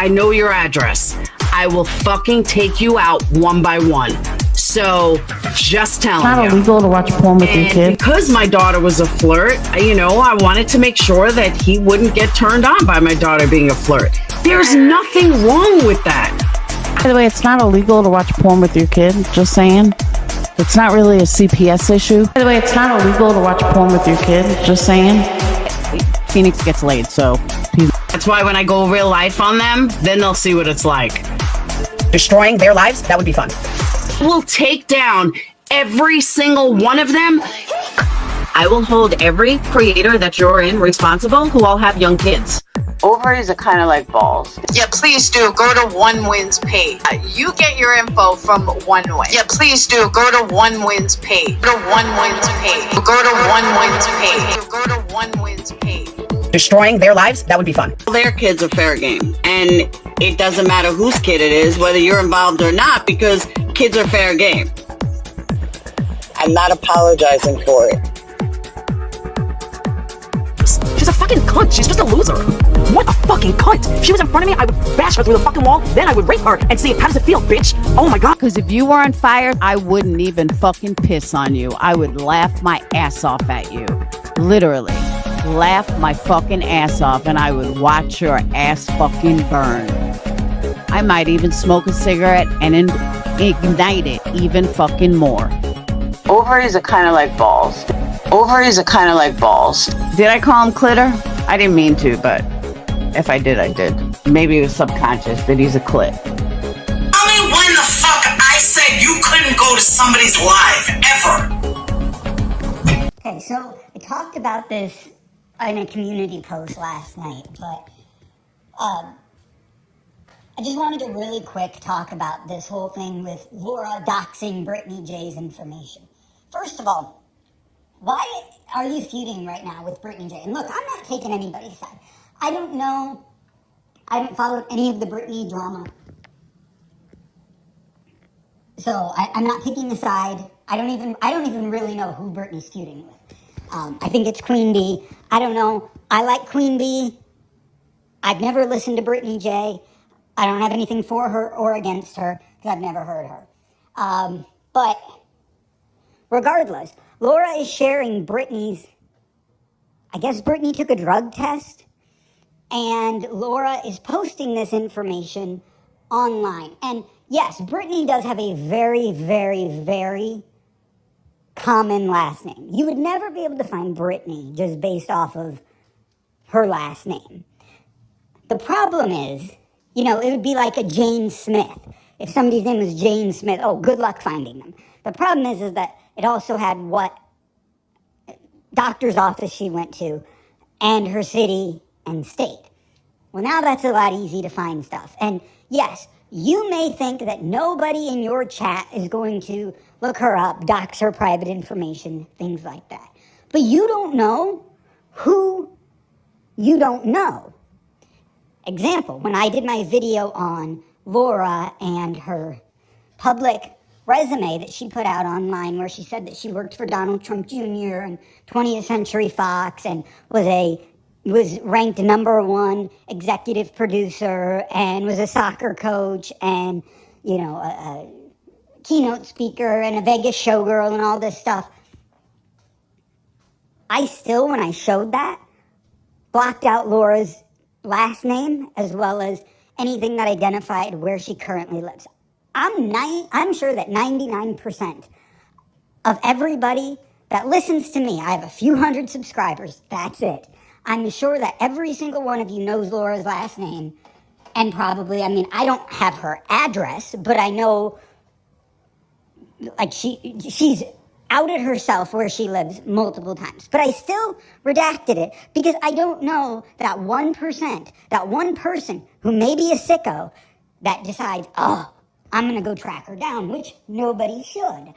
I know your address. I will fucking take you out one by one. So, just telling you. It's not illegal to watch porn with your kid. Because my daughter was a flirt, I wanted to make sure that he wouldn't get turned on by my daughter being a flirt. There's nothing wrong with that. By the way, it's not illegal to watch porn with your kid. Just saying. It's not really a CPS issue. By the way, it's not illegal to watch porn with your kid. Just saying. Phoenix gets laid, so. That's why when I go real life on them, then they'll see what it's like. Destroying their lives, that would be fun. We'll take down every single one of them. I will hold every creator that you're in responsible who all have young kids. Ovaries are kind of like balls. Yeah, please do. Go to One Wins page. You get your info from One Win. Yeah, please do. Go to One Wins page. Go to One Wins page. Go to One Wins page. Go to One Wins page. Destroying their lives, that would be fun. Their kids are fair game. And it doesn't matter whose kid it is, whether you're involved or not, because kids are fair game. I'm not apologizing for it. She's a fucking cunt. She's just a loser. What a fucking cunt. If she was in front of me, I would bash her through the fucking wall. Then I would rape her and see how does it feel, bitch? Oh my god. Because if you were on fire, I wouldn't even fucking piss on you. I would laugh my ass off at you. Literally. Laugh my fucking ass off and I would watch your ass fucking burn. I might even smoke a cigarette and ignite it even fucking more. Ovaries are kind of like balls. Ovaries are kind of like balls. Did I call him clitter? I didn't mean to, but if I did, I did. Maybe it was subconscious that he's a clit. Tell me when the fuck I said you couldn't go to somebody's live, ever. Okay, so I talked about this in a community post last night, but I just wanted to really quick talk about this whole thing with Laura doxing Brittany J's information. First of all, why are you feuding right now with Brittany J? And look, I'm not taking anybody's side. I don't know. I haven't followed any of the Brittany drama. So I'm not picking a side. I don't even really know who Brittany's feuding with. I think it's Queen Bee. I don't know. I like Queen Bee. I've never listened to Brittany J. I don't have anything for her or against her because I've never heard her. But regardless, Laura is sharing Brittany's, I guess Brittany took a drug test, and Laura is posting this information online. And yes, Brittany does have a very, very, very common last name. You would never be able to find Brittany just based off of her last name. The problem is, it would be like a Jane Smith. If somebody's name was Jane Smith, oh, good luck finding them. The problem is that it also had what doctor's office she went to and her city and state. Well, now that's a lot easy to find stuff. And yes, you may think that nobody in your chat is going to look her up, dox her private information, things like that. But you don't know who you don't know. Example, when I did my video on Laura and her public resume that she put out online where she said that she worked for Donald Trump Jr. and 20th Century Fox and was ranked #1 executive producer and was a soccer coach and, a keynote speaker and a Vegas showgirl and all this stuff. I still, when I showed that, blocked out Laura's last name as well as anything that identified where she currently lives. I'm sure that 99% of everybody that listens to me, I have a few hundred subscribers, that's it. I'm sure that every single one of you knows Laura's last name, and probably, I don't have her address, but I know, she's outed herself where she lives multiple times. But I still redacted it because I don't know that 1%, that one person who may be a sicko that decides, oh, I'm going to go track her down, which nobody should.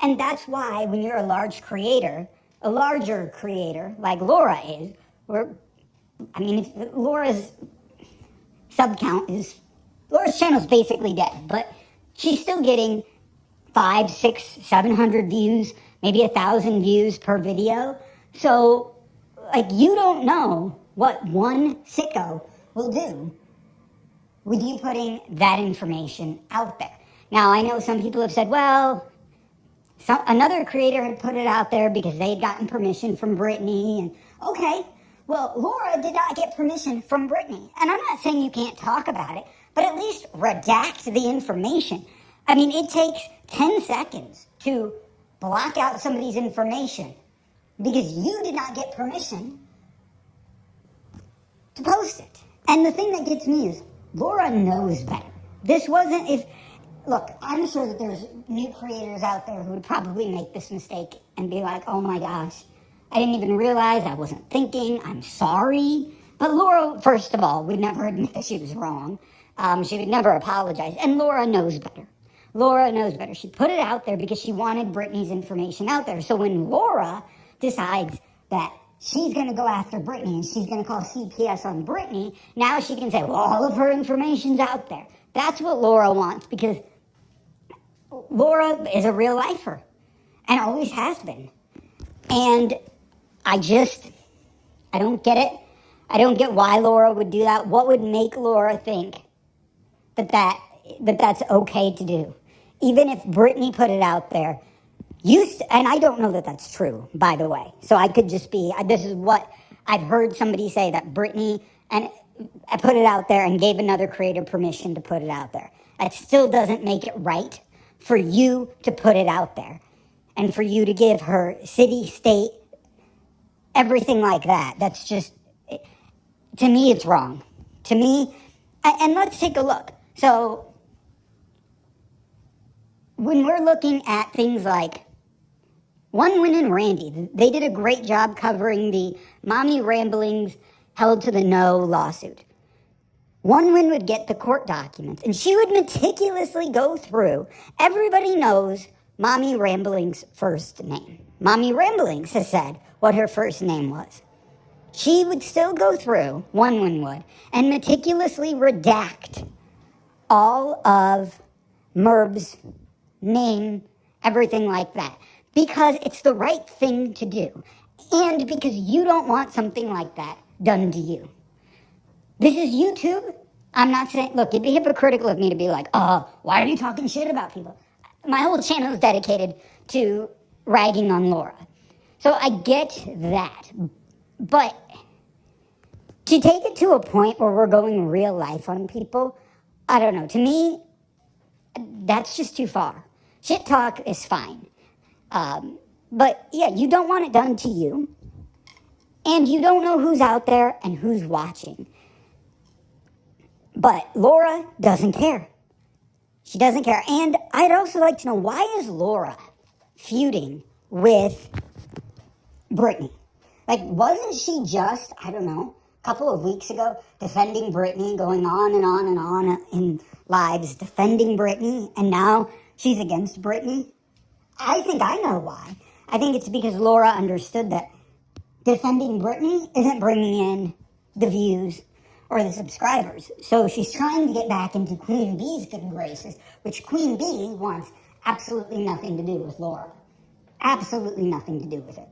And that's why when you're a larger creator like Laura is, if Laura's sub count Laura's channel's basically dead, but she's still getting 500, 600, 700 views, maybe 1,000 views per video. So, you don't know what one sicko will do with you putting that information out there. Now, I know some people have said, well, another creator had put it out there because they had gotten permission from Britney, and okay, well, Laura did not get permission from Britney. And I'm not saying you can't talk about it, but at least redact the information. I mean, it takes 10 seconds to block out somebody's information because you did not get permission to post it. And the thing that gets me is Laura knows better. This wasn't look, I'm sure that there's new creators out there who would probably make this mistake and be like, oh my gosh, I didn't even realize, I wasn't thinking, I'm sorry. But Laura, first of all, would never admit that she was wrong. She would never apologize. And Laura knows better. Laura knows better. She put it out there because she wanted Britney's information out there. So when Laura decides that she's going to go after Britney and she's going to call CPS on Britney, now she can say, well, all of her information's out there. That's what Laura wants, because Laura is a real lifer and always has been. And I don't get it. I don't get why Laura would do that. What would make Laura think that's okay to do? Even if Britney put it out there, and I don't know that that's true, by the way. So I could just be, this is what I've heard somebody say, that Britney and I put it out there and gave another creator permission to put it out there. That still doesn't make it right for you to put it out there and for you to give her city, state, everything like that. That's just, to me, it's wrong. To me, and let's take a look. So when we're looking at things like One Win and Randy, they did a great job covering the Mommy Ramblings Held to the No lawsuit. One Win would get the court documents, and she would meticulously go through. Everybody knows Mommy Ramblings' first name. Mommy Ramblings has said what her first name was. She would still go through, One Win would, and meticulously redact all of Merb's name, everything like that, because it's the right thing to do, and because you don't want something like that done to you. This is YouTube. I'm not saying, look, it'd be hypocritical of me to be like, why are you talking shit about people? My whole channel is dedicated to ragging on Laura. So I get that. But to take it to a point where we're going real life on people, I don't know. To me, that's just too far. Shit talk is fine. But yeah, you don't want it done to you. And you don't know who's out there and who's watching. But Laura doesn't care. She doesn't care. And I'd also like to know, why is Laura feuding with Britney? Like, wasn't she just, I don't know, a couple of weeks ago defending Britney, going on and on and on in lives, defending Britney, and now she's against Britney? I think I know why. I think it's because Laura understood that defending Britney isn't bringing in the views or the subscribers. So she's trying to get back into Queen Bee's good graces, which Queen Bee wants absolutely nothing to do with Laura. Absolutely nothing to do with it.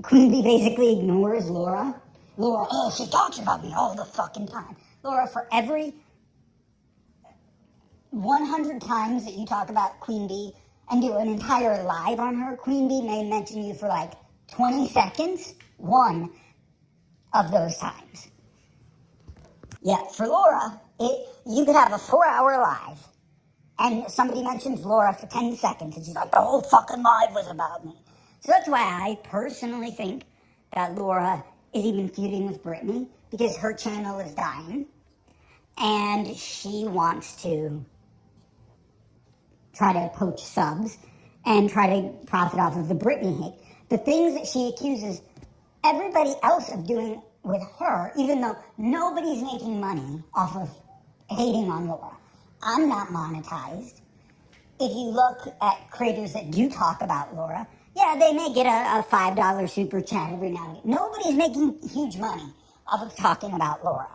Queen Bee basically ignores Laura. Laura, she talks about me all the fucking time. Laura, for every 100 times that you talk about Queen Bee and do an entire live on her, Queen Bee may mention you for like 20 seconds. One of those times. Yeah, for Laura, you could have a 4-hour live and somebody mentions Laura for 10 seconds and she's like, the whole fucking live was about me. So that's why I personally think that Laura is even feuding with Britney, because her channel is dying and she wants to try to poach subs and try to profit off of the Britney hate. The things that she accuses everybody else of doing with her, even though nobody's making money off of hating on Laura. I'm not monetized. If you look at creators that do talk about Laura, yeah, they may get a $5 super chat every now and then. Nobody's making huge money off of talking about Laura.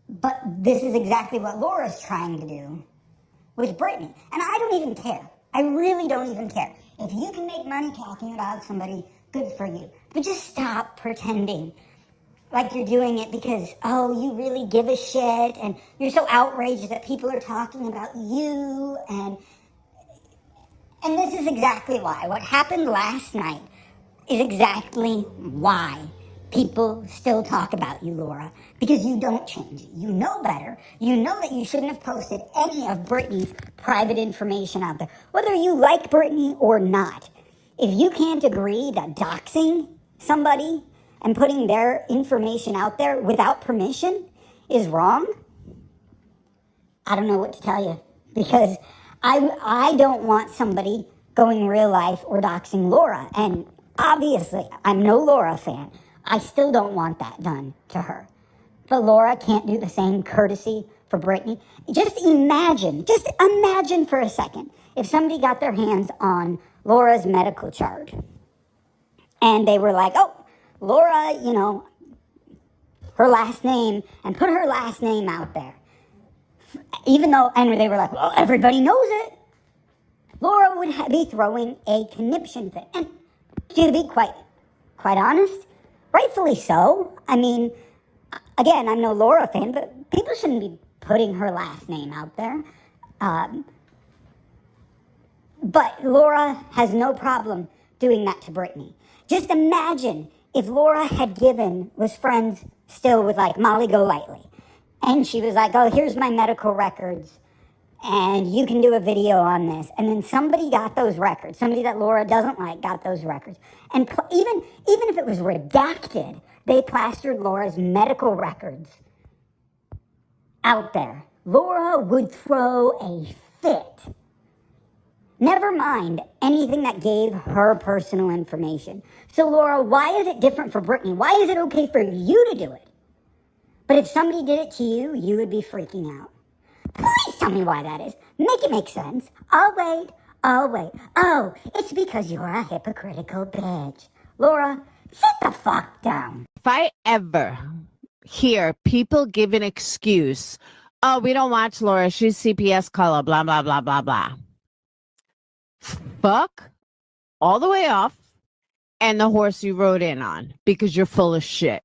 But this is exactly what Laura's trying to do with Britney. And I don't even care. I really don't even care. If you can make money talking about somebody, good for you. But just stop pretending like you're doing it because, oh, you really give a shit and you're so outraged that people are talking about you. And this is exactly why. What happened last night is exactly why people still talk about you, Laura. Because you don't change. You know better. You know that you shouldn't have posted any of Britney's private information out there. Whether you like Britney or not. If you can't agree that doxing somebody and putting their information out there without permission is wrong, I don't know what to tell you. Because I don't want somebody going real life or doxing Laura. And obviously, I'm no Laura fan. I still don't want that done to her. But Laura can't do the same courtesy for Britney. Just imagine for a second, if somebody got their hands on Laura's medical chart and they were like, oh, Laura, you know, her last name, and put her last name out there. Even though, and they were like, well, everybody knows it. Laura would be throwing a conniption fit. And to be quite honest, rightfully so. I mean, again, I'm no Laura fan, but people shouldn't be putting her last name out there. But Laura has no problem doing that to Britney. Just imagine if Laura was friends still with like Molly Golightly. And she was like, oh, here's my medical records. And you can do a video on this. And then somebody got those records. Somebody that Laura doesn't like got those records. And even if it was redacted, they plastered Laura's medical records out there. Laura would throw a fit. Never mind anything that gave her personal information. So Laura, why is it different for Britney? Why is it okay for you to do it? But if somebody did it to you, you would be freaking out. Please tell me why that is. Make it make sense. I'll wait. Oh, it's because you're a hypocritical bitch. Laura, sit the fuck down. If I ever hear people give an excuse, oh, we don't watch Laura, she's CPS color, blah, blah, blah, blah, blah. Fuck all the way off and the horse you rode in on because you're full of shit.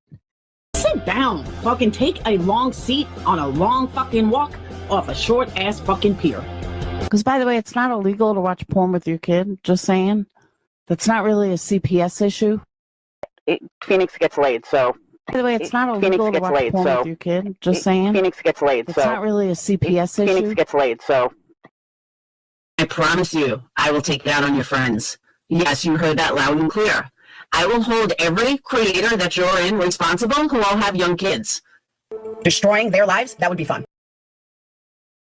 Sit down. Fucking take a long seat on a long fucking walk off a short ass fucking pier. Because, by the way, it's not illegal to watch porn with your kid. Just saying. That's not really a CPS issue. Phoenix gets laid, so. By the way, it's not illegal to watch porn with your kid. Just saying. Phoenix gets laid, so. It's not really a CPS issue. Phoenix gets laid, so. I promise you, I will take that on your friends. Yes, you heard that loud and clear. I will hold every creator that you're in responsible who all have young kids. Destroying their lives, that would be fun.